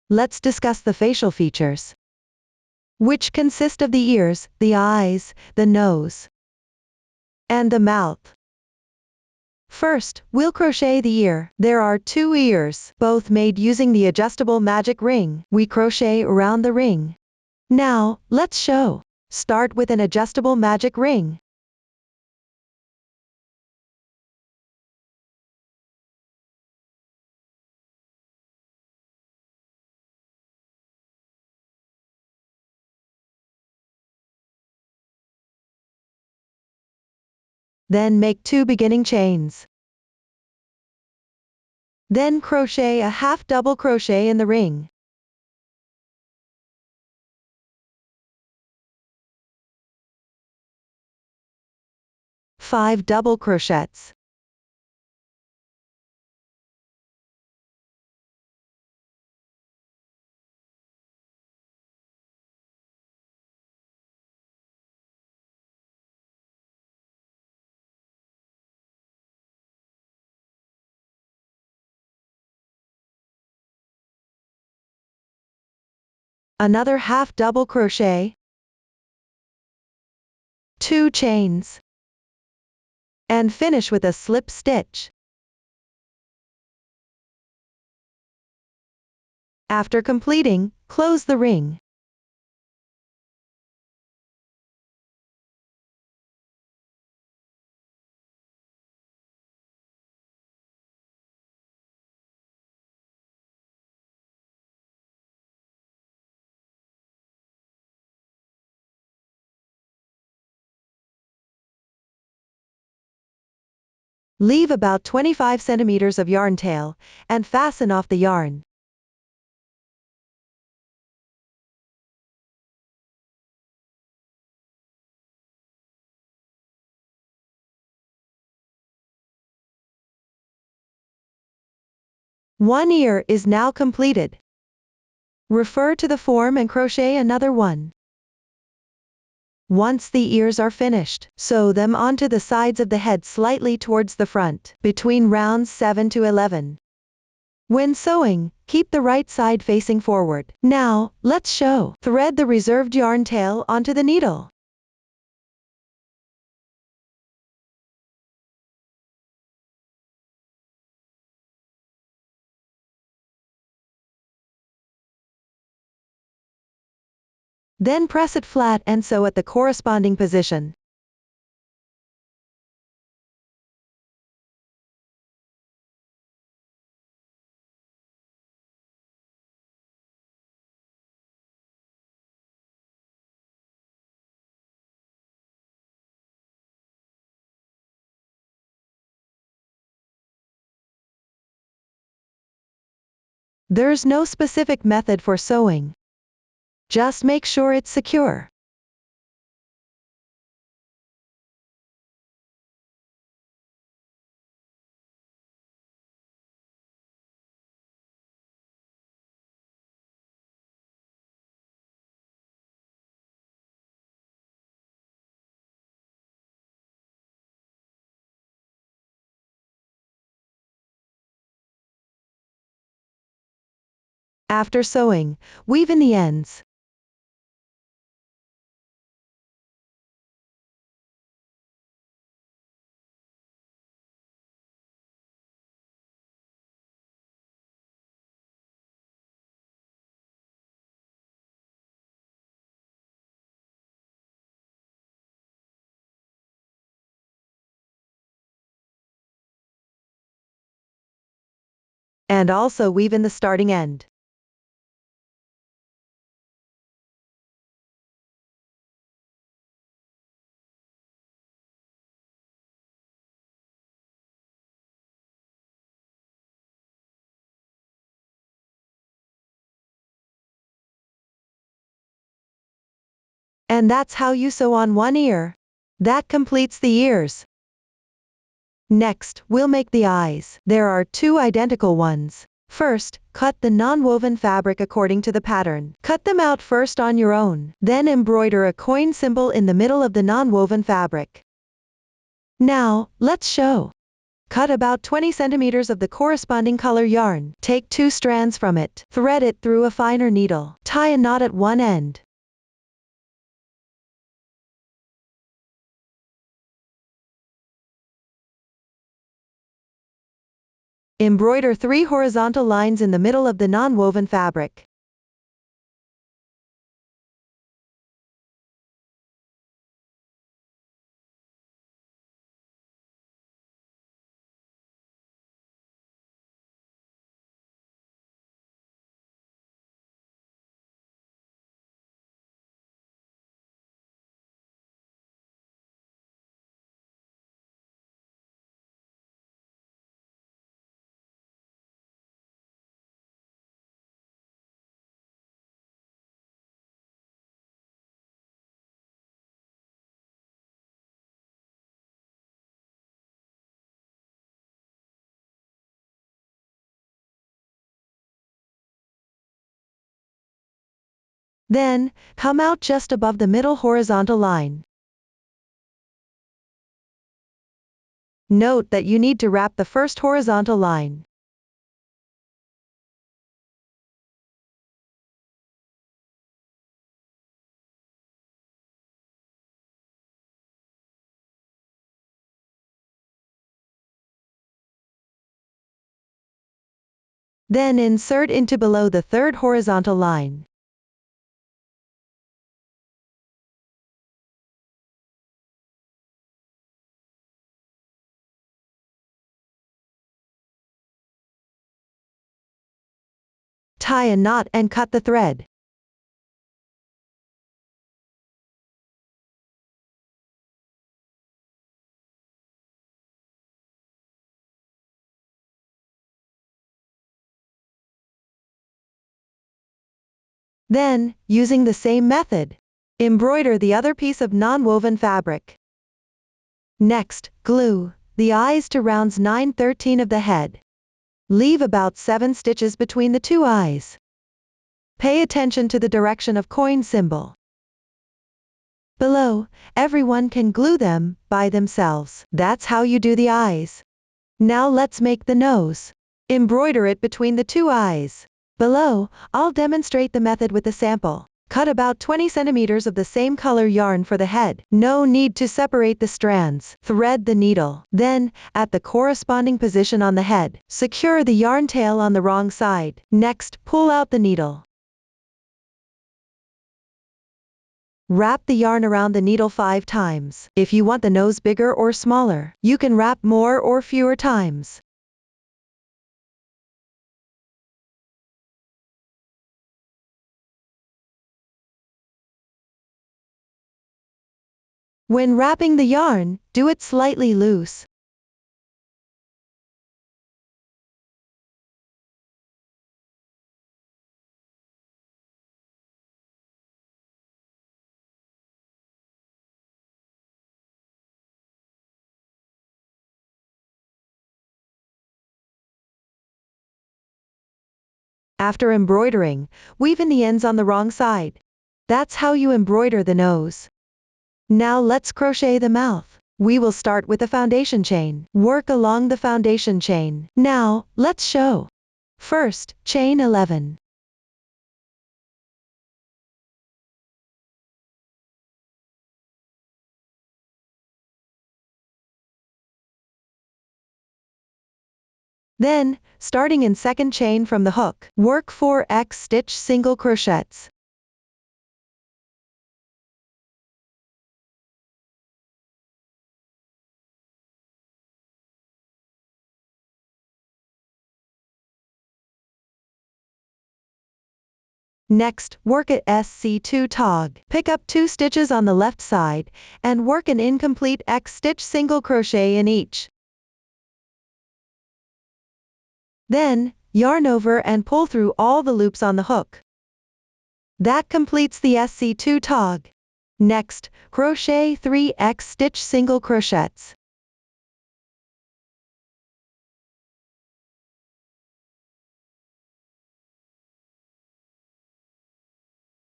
let's discuss the facial features, which consist of the ears, the eyes, the nose, and the mouth. First, we'll crochet the ear. There are 2 ears, both made using the adjustable magic ring. We crochet around the ring. Now, let's show. Start with an adjustable magic ring. Then make 2 beginning chains. Then crochet a half double crochet in the ring. Five double crochets. Another half double crochet, 2 chains, and finish with a slip stitch. After completing, close the ring. Leave about 25 centimeters of yarn tail, and fasten off the yarn. One ear is now completed. Refer to the form and crochet another one. Once the ears are finished, sew them onto the sides of the head slightly towards the front, between rounds 7 to 11. When sewing, keep the right side facing forward. Now, let's show. Thread the reserved yarn tail onto the needle. Then press it flat and sew at the corresponding position. There's no specific method for sewing. Just make sure it's secure. After sewing, weave in the ends. And also weave in the starting end. And that's how you sew on one ear. That completes the ears. Next, we'll make the eyes. There are 2 identical ones. First, cut the non-woven fabric according to the pattern. Cut them out first on your own. Then embroider a coin symbol in the middle of the non-woven fabric. Now, let's show. Cut about 20 centimeters of the corresponding color yarn. Take 2 strands from it. Thread it through a finer needle. Tie a knot at one end. Embroider 3 horizontal lines in the middle of the non-woven fabric. Then, come out just above the middle horizontal line. Note that you need to wrap the first horizontal line. Then insert into below the third horizontal line. Tie a knot and cut the thread. Then, using the same method, embroider the other piece of non-woven fabric. Next, glue the eyes to rounds 9/13 of the head. Leave about 7 stitches between the 2 eyes. Pay attention to the direction of coin symbol. Below, everyone can glue them by themselves. That's how you do the eyes. Now let's make the nose. Embroider it between the 2 eyes. Below, I'll demonstrate the method with a sample. Cut about 20 centimeters of the same color yarn for the head. No need to separate the strands. Thread the needle. Then, at the corresponding position on the head, secure the yarn tail on the wrong side. Next, pull out the needle. Wrap the yarn around the needle 5 times. If you want the nose bigger or smaller, you can wrap more or fewer times. When wrapping the yarn, do it slightly loose. After embroidering, weave in the ends on the wrong side. That's how you embroider the nose. Now let's crochet the mouth. We will start with the foundation chain. Work along the foundation chain. Now, let's show. First, chain 11. Then, starting in second chain from the hook, work 4x stitch single crochets. Next, work a SC2 tog. Pick up 2 stitches on the left side, and work an incomplete X stitch single crochet in each. Then, yarn over and pull through all the loops on the hook. That completes the SC2 tog. Next, crochet 3 X stitch single crochets.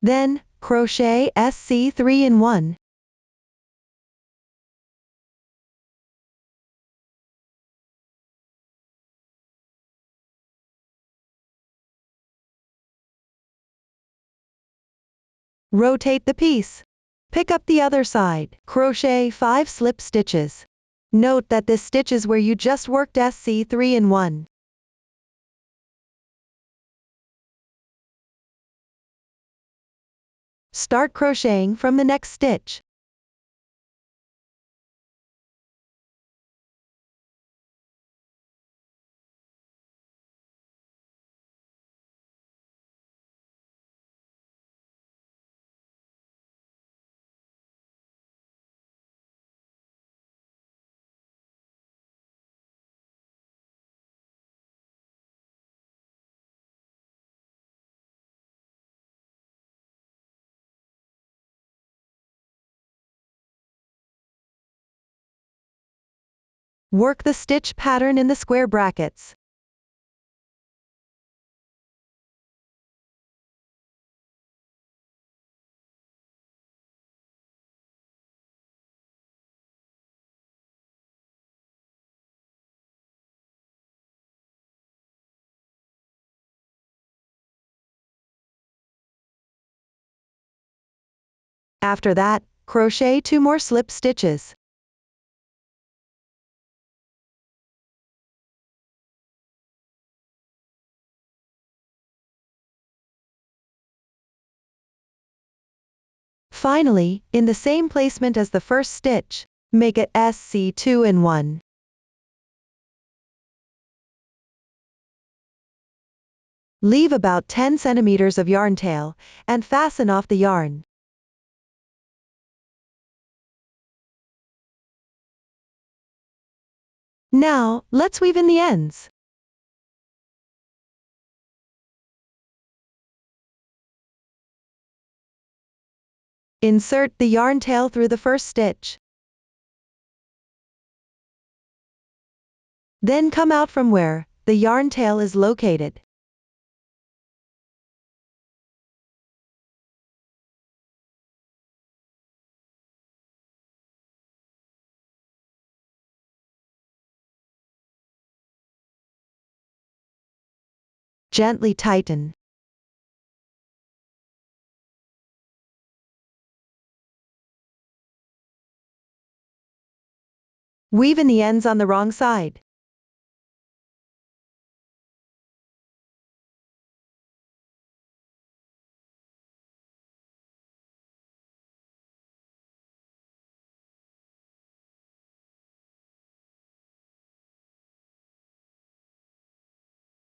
Then, crochet SC3 in 1. Rotate the piece. Pick up the other side. Crochet 5 slip stitches. Note that this stitch is where you just worked SC3 in 1. Start crocheting from the next stitch. Work the stitch pattern in the square brackets. After that, crochet 2 more slip stitches. Finally, in the same placement as the first stitch, make it SC2 in 1. Leave about 10 centimeters of yarn tail, and fasten off the yarn. Now, let's weave in the ends. Insert the yarn tail through the first stitch. Then come out from where the yarn tail is located. Gently tighten. Weave in the ends on the wrong side.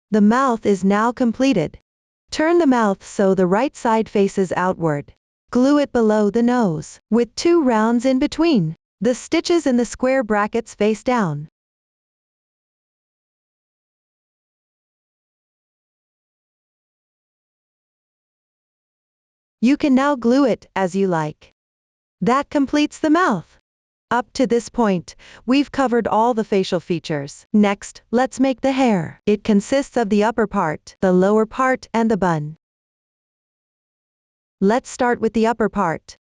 The mouth is now completed. Turn the mouth so the right side faces outward. Glue it below the nose, with 2 rounds in between. The stitches in the square brackets face down. You can now glue it as you like. That completes the mouth. Up to this point, we've covered all the facial features. Next, let's make the hair. It consists of the upper part, the lower part, and the bun. Let's start with the upper part.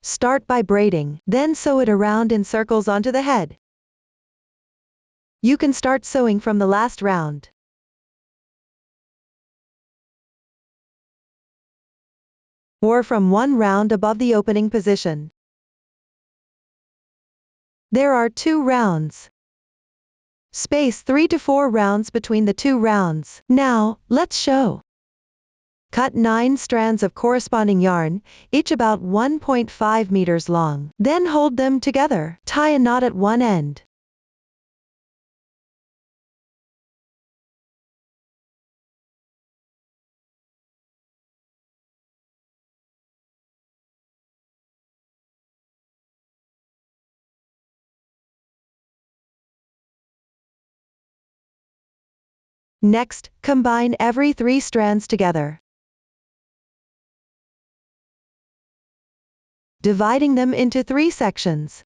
Start by braiding, then sew it around in circles onto the head. You can start sewing from the last round. Or from 1 round above the opening position. There are 2 rounds. Space 3 to 4 rounds between the 2 rounds. Now, let's show. Cut 9 strands of corresponding yarn, each about 1.5 meters long. Then hold them together. Tie a knot at one end. Next, combine every 3 strands together, dividing them into 3 sections.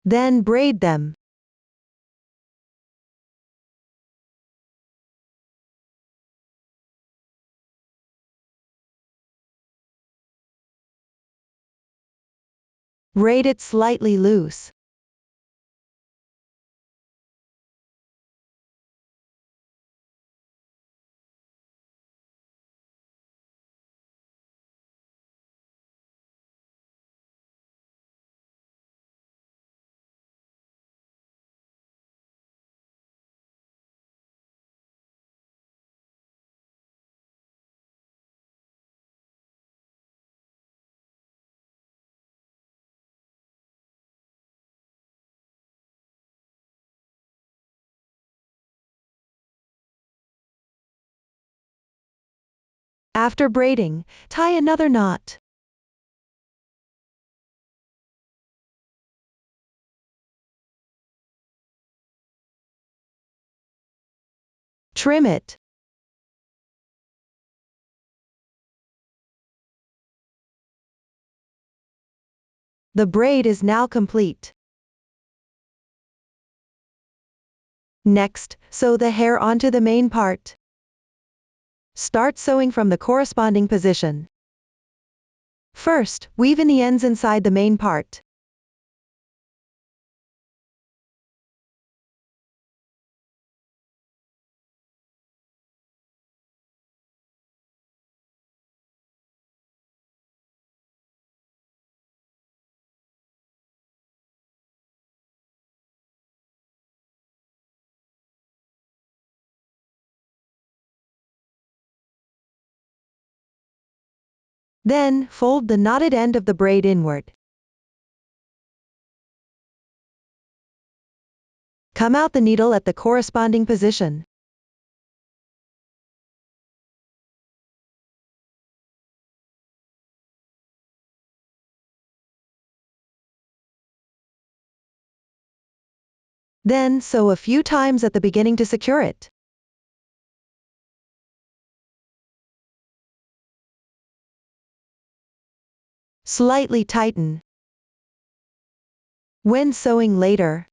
Then braid them. Braid it slightly loose. After braiding, tie another knot. Trim it. The braid is now complete. Next, sew the hair onto the main part. Start sewing from the corresponding position. First, weave in the ends inside the main part. Then, fold the knotted end of the braid inward. Come out the needle at the corresponding position. Then, sew a few times at the beginning to secure it. Slightly tighten. When sewing later,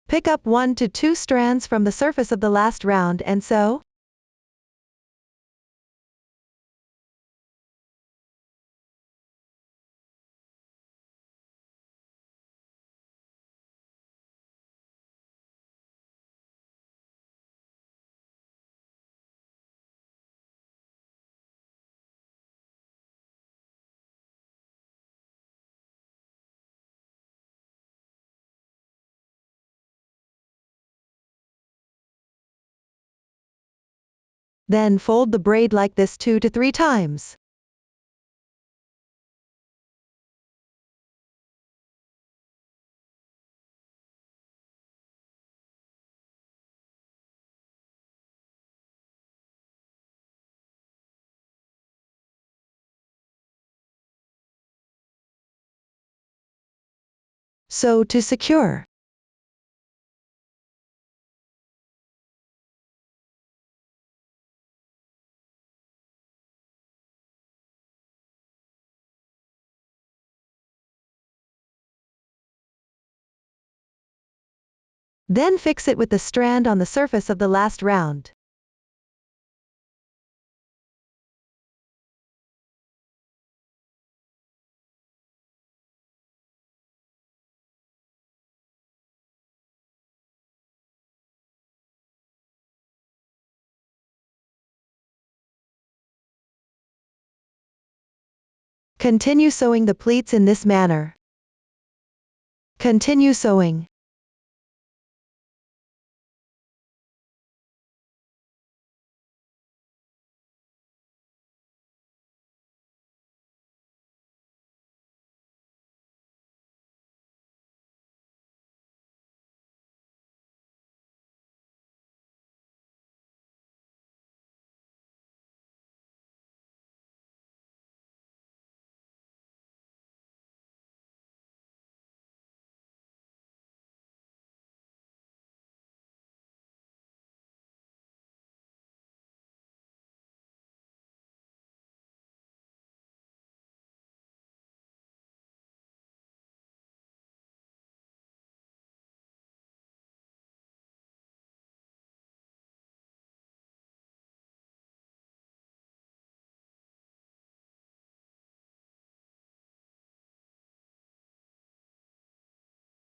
pick up 1 to 2 strands from the surface of the last round and sew. Then fold the braid like this 2 to 3 times. Sew to secure. Then fix it with the strand on the surface of the last round. Continue sewing the pleats in this manner. Continue sewing.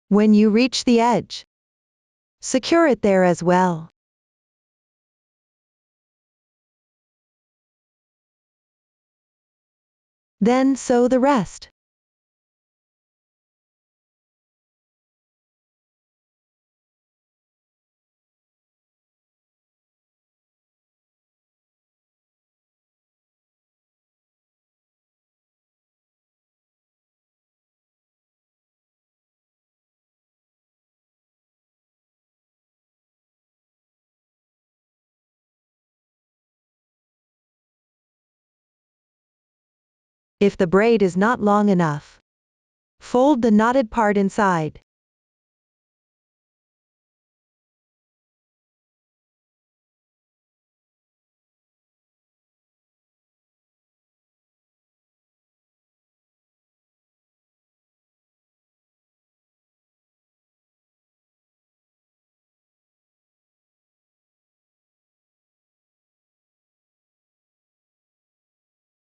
When you reach the edge, secure it there as well. Then sew the rest. If the braid is not long enough, fold the knotted part inside.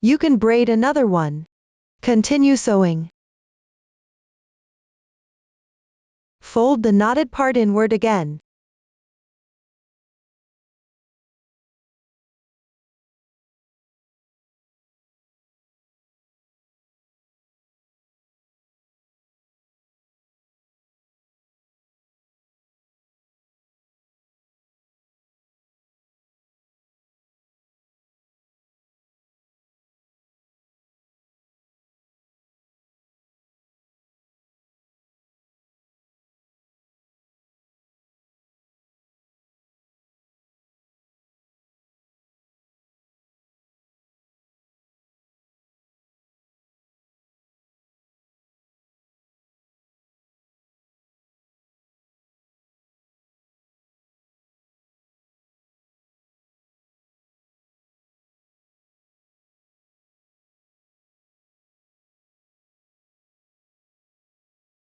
You can braid another one. Continue sewing. Fold the knotted part inward again.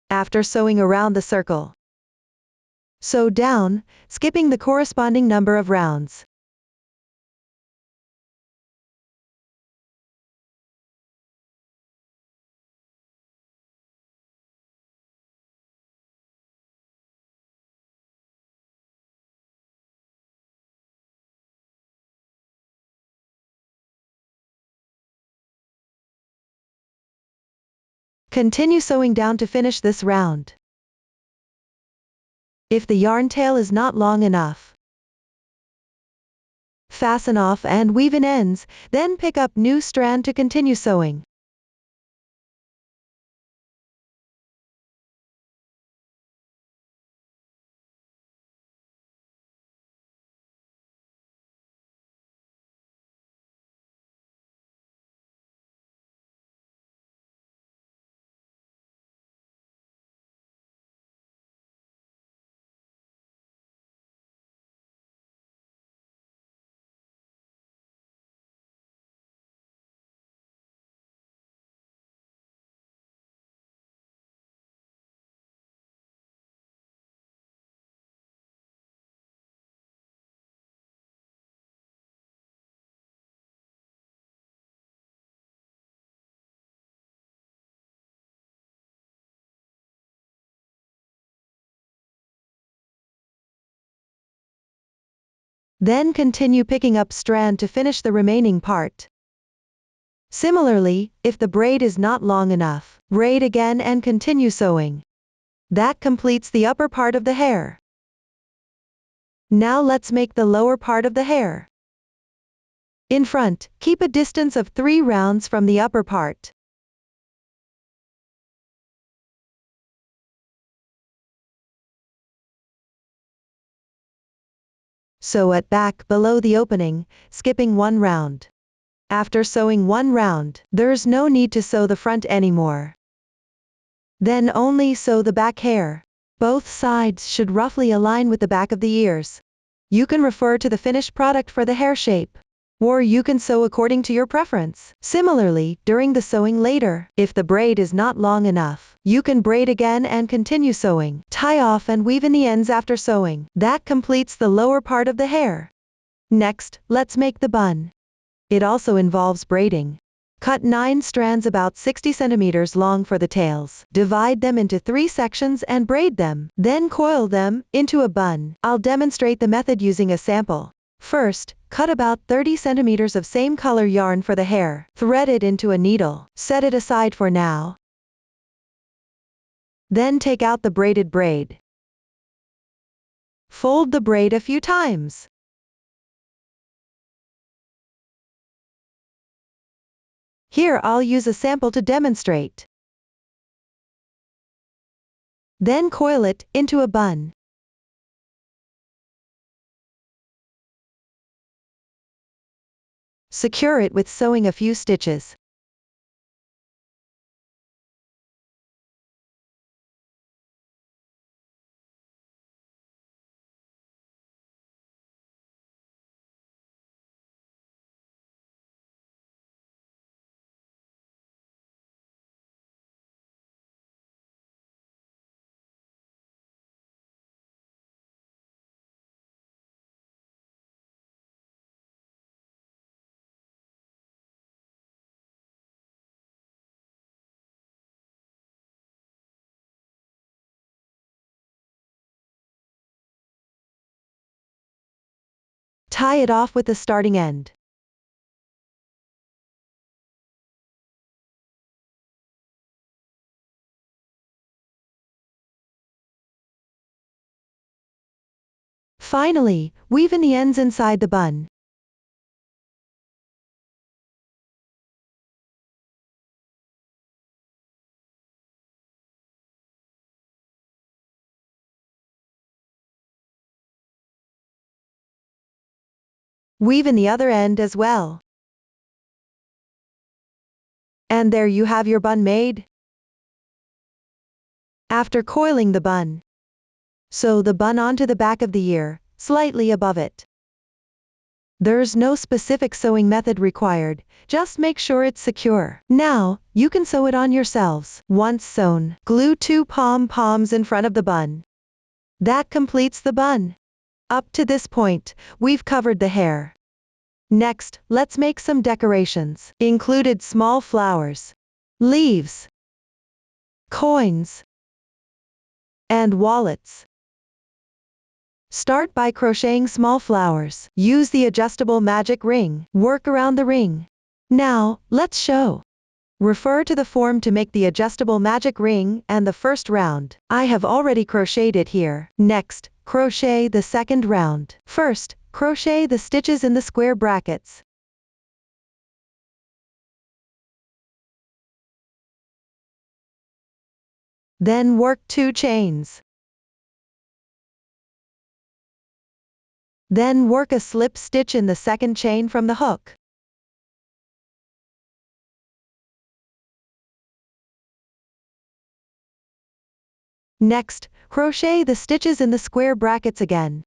After sewing around the circle, sew down, skipping the corresponding number of rounds. Continue sewing down to finish this round. If the yarn tail is not long enough, fasten off and weave in ends, then pick up new strand to continue sewing. Then continue picking up strand to finish the remaining part. Similarly, if the braid is not long enough, braid again and continue sewing. That completes the upper part of the hair. Now let's make the lower part of the hair. In front, keep a distance of 3 rounds from the upper part. Sew at back below the opening, skipping 1 round. After sewing 1 round, there's no need to sew the front anymore. Then only sew the back hair. Both sides should roughly align with the back of the ears. You can refer to the finished product for the hair shape, or you can sew according to your preference. Similarly, during the sewing later, if the braid is not long enough, you can braid again and continue sewing. Tie off and weave in the ends after sewing. That completes the lower part of the hair. Next, let's make the bun. It also involves braiding. Cut 9 strands about 60 centimeters long for the tails. Divide them into 3 sections and braid them. Then coil them into a bun. I'll demonstrate the method using a sample. First, cut about 30 centimeters of same color yarn for the hair. Thread it into a needle. Set it aside for now. Then take out the braided braid. Fold the braid a few times. Here I'll use a sample to demonstrate. Then coil it into a bun. Secure it with sewing a few stitches. Tie it off with the starting end. Finally, weave in the ends inside the bun. Weave in the other end as well. And there you have your bun made. After coiling the bun, sew the bun onto the back of the ear, slightly above it. There's no specific sewing method required, just make sure it's secure. Now, you can sew it on yourselves. Once sewn, glue 2 pom-poms in front of the bun. That completes the bun. Up to this point, we've covered the hair. Next, let's make some decorations. Included small flowers, leaves, coins, and wallets. Start by crocheting small flowers. Use the adjustable magic ring. Work around the ring. Now, let's show. Refer to the form to make the adjustable magic ring and the first round. I have already crocheted it here. Next, crochet the second round. First, crochet the stitches in the square brackets. Then work 2 chains. Then work a slip stitch in the second chain from the hook. Next, crochet the stitches in the square brackets again.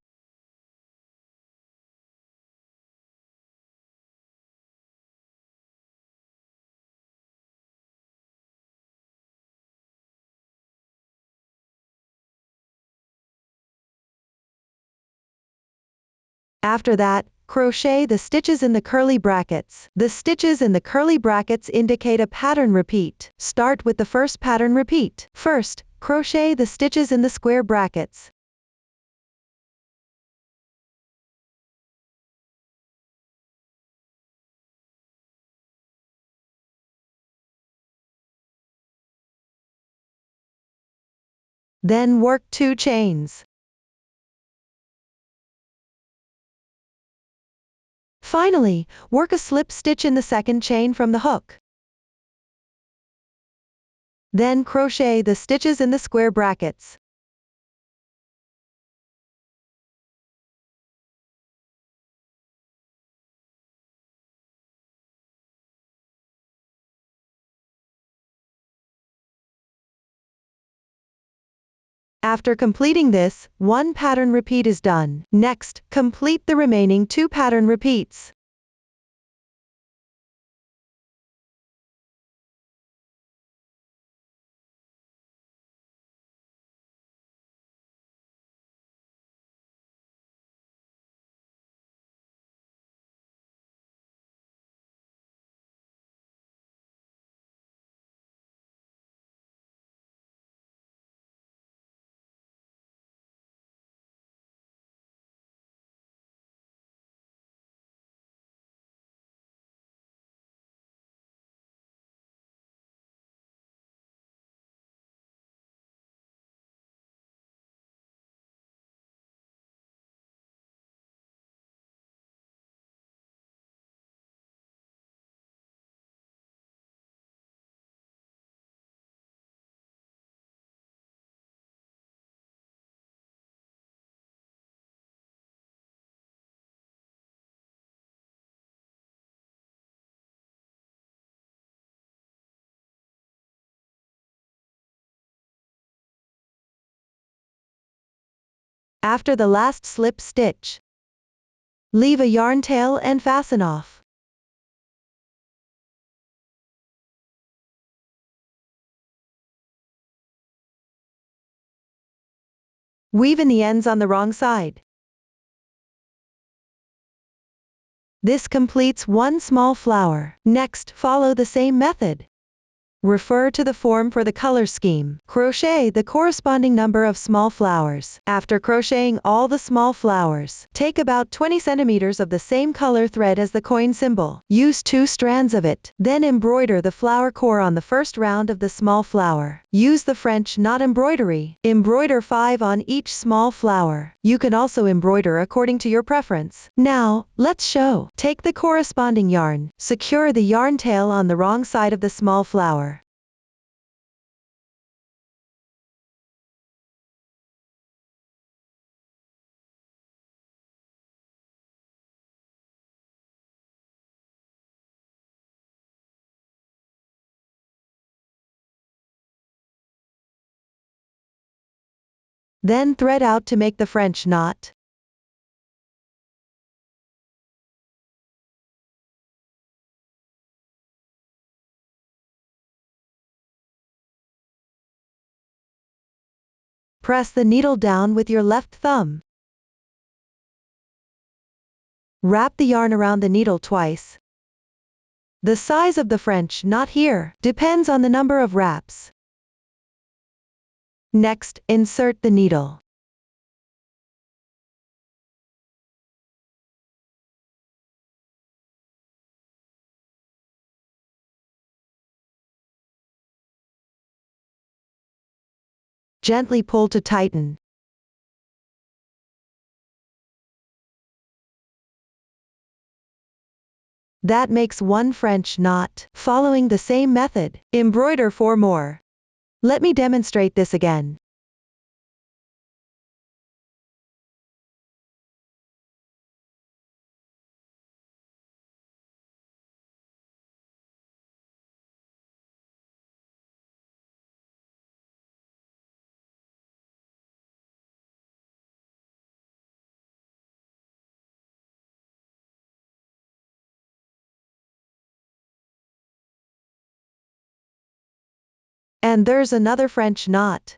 After that, crochet the stitches in the curly brackets. The stitches in the curly brackets indicate a pattern repeat. Start with the first pattern repeat. First, crochet the stitches in the square brackets. Then work 2 chains. Finally, work a slip stitch in the second chain from the hook. Then crochet the stitches in the square brackets. After completing this, 1 pattern repeat is done. Next, complete the remaining 2 pattern repeats. After the last slip stitch, leave a yarn tail and fasten off. Weave in the ends on the wrong side. This completes one small flower. Next, follow the same method. Refer to the form for the color scheme. Crochet the corresponding number of small flowers. After crocheting all the small flowers, take about 20 centimeters of the same color thread as the coin symbol. Use 2 strands of it. Then embroider the flower core on the first round of the small flower. Use the French knot embroidery. Embroider 5 on each small flower. You can also embroider according to your preference. Now, let's show. Take the corresponding yarn. Secure the yarn tail on the wrong side of the small flower. Then thread out to make the French knot. Press the needle down with your left thumb. Wrap the yarn around the needle twice. The size of the French knot here depends on the number of wraps. Next, insert the needle. Gently pull to tighten. That makes one French knot. Following the same method, embroider 4 more. Let me demonstrate this again. And there's another French knot.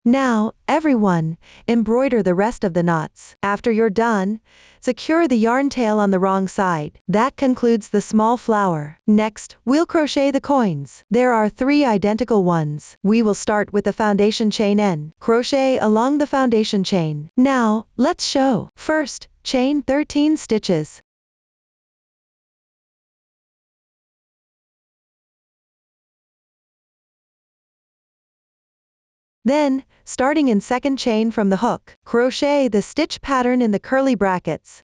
Now, everyone, embroider the rest of the knots. After you're done, secure the yarn tail on the wrong side. That concludes the small flower. Next, we'll crochet the coins. There are 3 identical ones. We will start with the foundation chain N. Crochet along the foundation chain. Now, let's show. First, chain 13 stitches. Then, starting in second chain from the hook, crochet the stitch pattern in the curly brackets.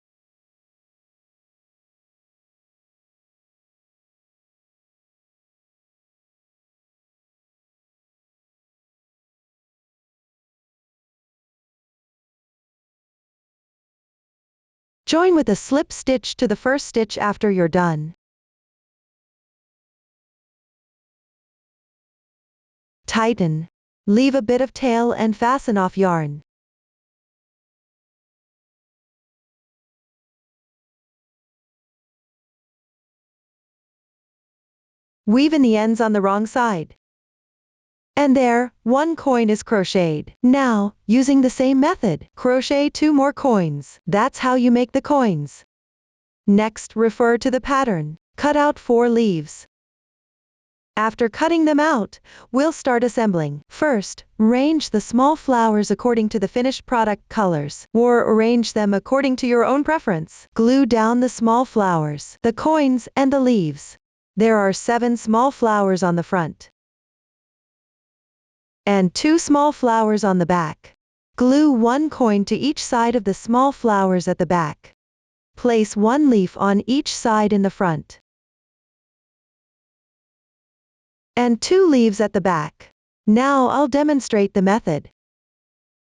Join with a slip stitch to the first stitch after you're done. Tighten. Leave a bit of tail and fasten off yarn. Weave in the ends on the wrong side. And there, 1 coin is crocheted. Now, using the same method, crochet 2 more coins. That's how you make the coins. Next, refer to the pattern. Cut out 4 leaves. After cutting them out, we'll start assembling. First, arrange the small flowers according to the finished product colors, or arrange them according to your own preference. Glue down the small flowers, the coins, and the leaves. There are 7 small flowers on the front, and 2 small flowers on the back. Glue 1 coin to each side of the small flowers at the back. Place 1 leaf on each side in the front, and 2 leaves at the back. Now I'll demonstrate the method.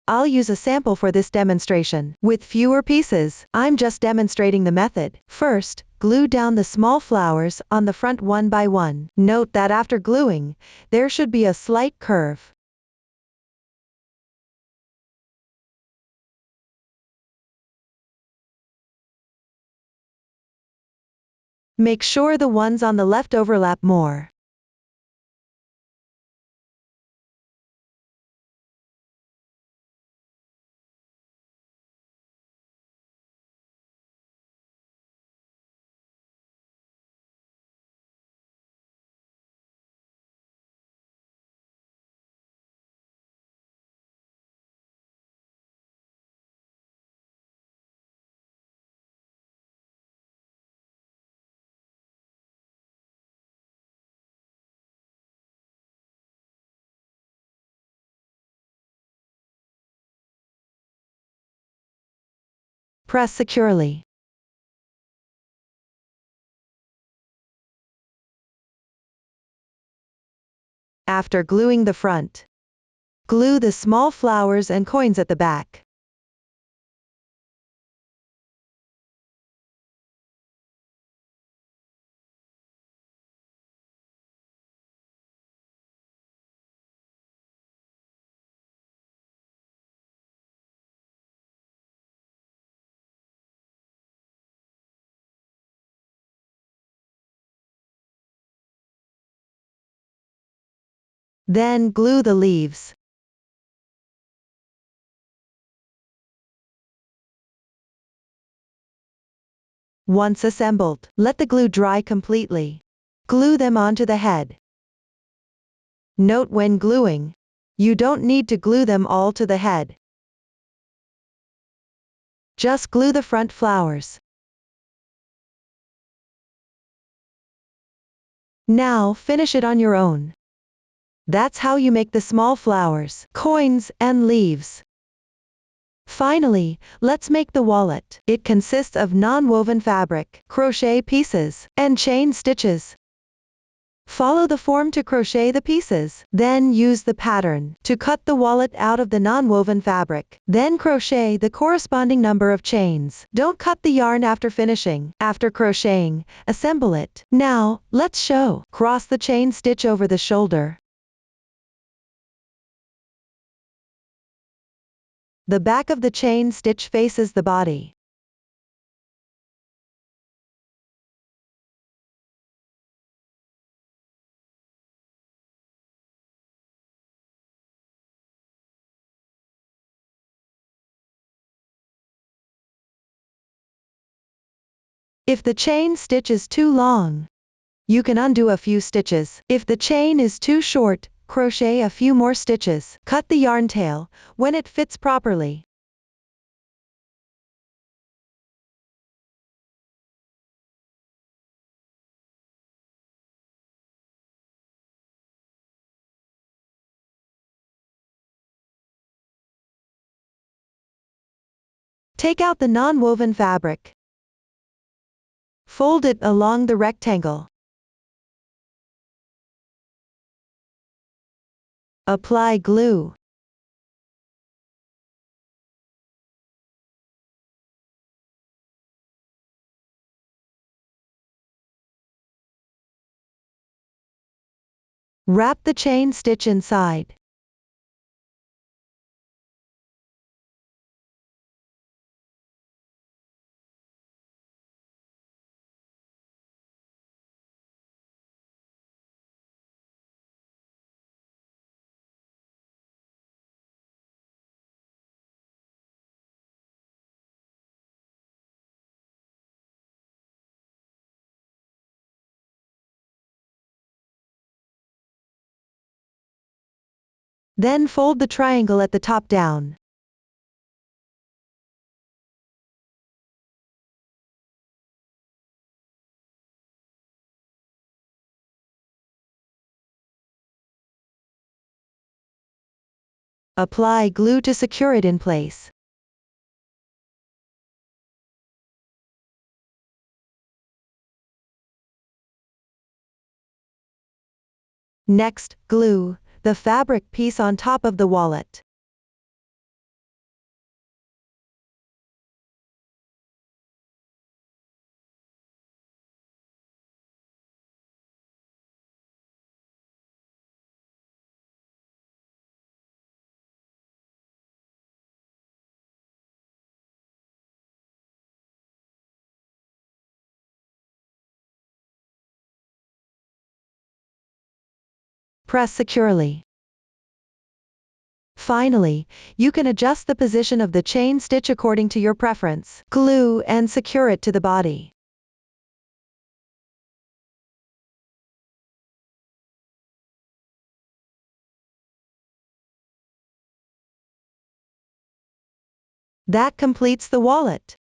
I'll use a sample for this demonstration. With fewer pieces, I'm just demonstrating the method. First, glue down the small flowers on the front 1 by 1. Note that after gluing, there should be a slight curve. Make sure the ones on the left overlap more. Press securely. After gluing the front, glue the small flowers and coins at the back. Then glue the leaves. Once assembled, let the glue dry completely. Glue them onto the head. Note when gluing, you don't need to glue them all to the head. Just glue the front flowers. Now finish it on your own. That's how you make the small flowers, coins, and leaves. Finally, let's make the wallet. It consists of non-woven fabric, crochet pieces, and chain stitches. Follow the form to crochet the pieces. Then use the pattern to cut the wallet out of the non-woven fabric. Then crochet the corresponding number of chains. Don't cut the yarn after finishing. After crocheting, assemble it. Now, let's show. Cross the chain stitch over the shoulder. The back of the chain stitch faces the body. If the chain stitch is too long, you can undo a few stitches. If the chain is too short, crochet a few more stitches. Cut the yarn tail when it fits properly. Take out the non-woven fabric. Fold it along the rectangle. Apply glue. Wrap the chain stitch inside. Then fold the triangle at the top down. Apply glue to secure it in place. Next, glue the fabric piece on top of the wallet. Press securely. Finally, you can adjust the position of the chain stitch according to your preference. Glue and secure it to the body. That completes the wallet.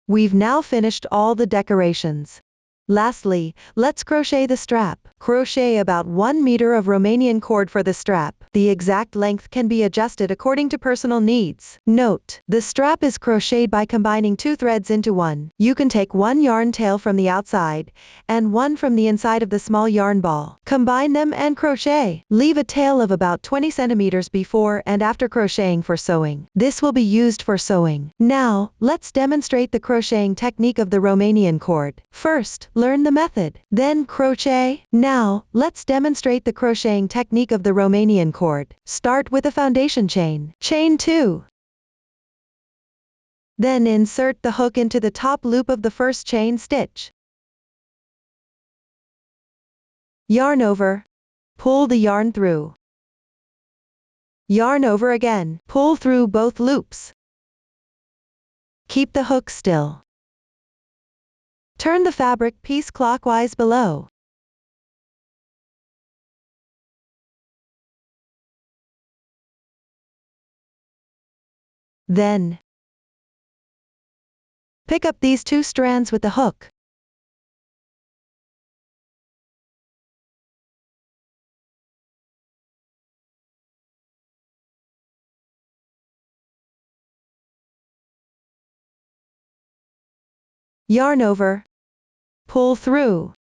We've now finished all the decorations. Lastly, let's crochet the strap. Crochet about 1 meter of Romanian cord for the strap. The exact length can be adjusted according to personal needs. Note: the strap is crocheted by combining 2 threads into one. You can take one yarn tail from the outside, and one from the inside of the small yarn ball. Combine them and crochet. Leave a tail of about 20 centimeters before and after crocheting for sewing. This will be used for sewing. Now, let's demonstrate the crocheting technique of the Romanian cord. First, learn the method. Then crochet. Now, let's demonstrate the crocheting technique of the Romanian cord. Start with a foundation chain. Chain 2. Then insert the hook into the top loop of the first chain stitch. Yarn over. Pull the yarn through. Yarn over again. Pull through both loops. Keep the hook still. Turn the fabric piece clockwise below. Then, pick up these 2 strands with the hook. Yarn over. Pull through.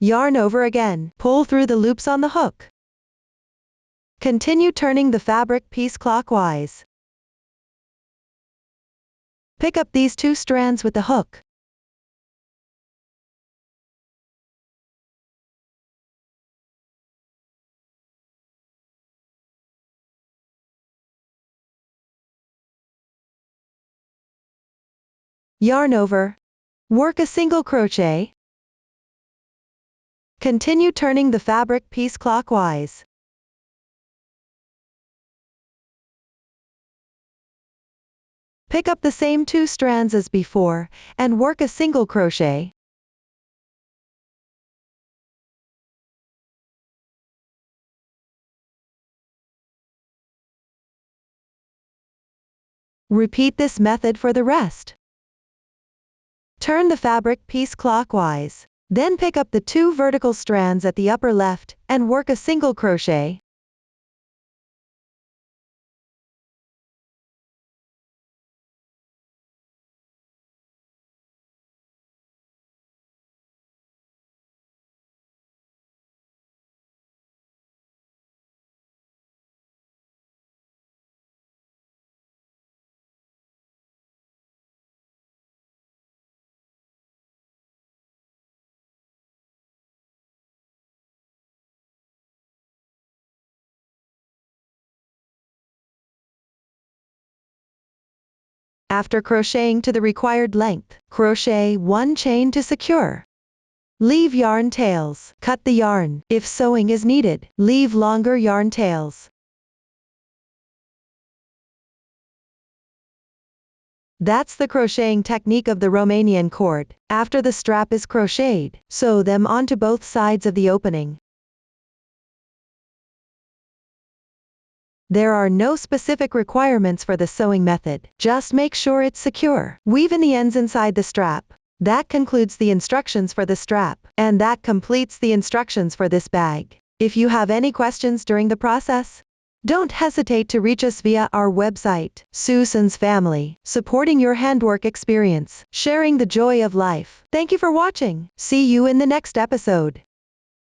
Yarn over again. Pull through the loops on the hook. Continue turning the fabric piece clockwise. Pick up these 2 strands with the hook. Yarn over. Work a single crochet. Continue turning the fabric piece clockwise. Pick up the same 2 strands as before, and work a single crochet. Repeat this method for the rest. Turn the fabric piece clockwise. Then pick up the 2 vertical strands at the upper left, and work a single crochet. After crocheting to the required length, crochet 1 chain to secure. Leave yarn tails. Cut the yarn. If sewing is needed, leave longer yarn tails. That's the crocheting technique of the Romanian cord. After the strap is crocheted, sew them onto both sides of the opening. There are no specific requirements for the sewing method. Just make sure it's secure. Weave in the ends inside the strap. That concludes the instructions for the strap. And that completes the instructions for this bag. If you have any questions during the process, don't hesitate to reach us via our website. Susan's Family, supporting your handwork experience, sharing the joy of life. Thank you for watching. See you in the next episode.